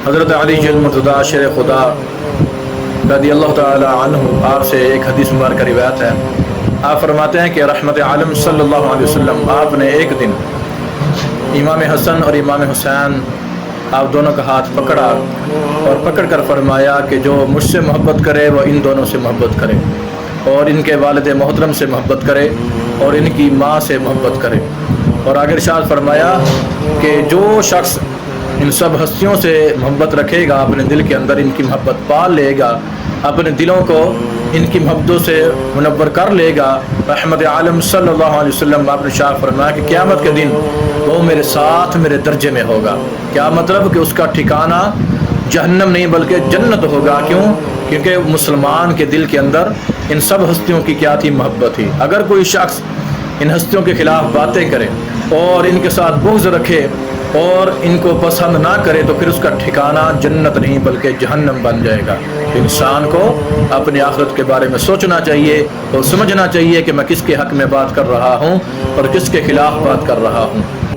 حضرت علی المرتضیٰ شیر خدا رضی اللہ تعالی عنہ آپ سے ایک حدیث مبارکہ روایت ہے. آپ فرماتے ہیں کہ رحمت عالم صلی اللہ علیہ وسلم آپ نے ایک دن امام حسن اور امام حسین آپ دونوں کا ہاتھ پکڑا اور پکڑ کر فرمایا کہ جو مجھ سے محبت کرے وہ ان دونوں سے محبت کرے، اور ان کے والد محترم سے محبت کرے، اور ان کی ماں سے محبت کرے. اور آگے ارشاد فرمایا کہ جو شخص ان سب ہستیوں سے محبت رکھے گا، اپنے دل کے اندر ان کی محبت پال لے گا، اپنے دلوں کو ان کی محبتوں سے منور کر لے گا، رحمت عالم صلی اللہ علیہ وسلم آپ نے ارشاد فرمایا کہ قیامت کے دن وہ میرے ساتھ میرے درجے میں ہوگا. کیا مطلب کہ اس کا ٹھکانہ جہنم نہیں بلکہ جنت ہوگا. کیوں؟ کیونکہ مسلمان کے دل کے اندر ان سب ہستیوں کی کیا تھی؟ محبت تھی. اگر کوئی شخص ان ہستیوں کے خلاف باتیں کرے اور ان کے ساتھ بغض رکھے اور ان کو پسند نہ کرے تو پھر اس کا ٹھکانہ جنت نہیں بلکہ جہنم بن جائے گا. انسان کو اپنی آخرت کے بارے میں سوچنا چاہیے اور سمجھنا چاہیے کہ میں کس کے حق میں بات کر رہا ہوں اور کس کے خلاف بات کر رہا ہوں.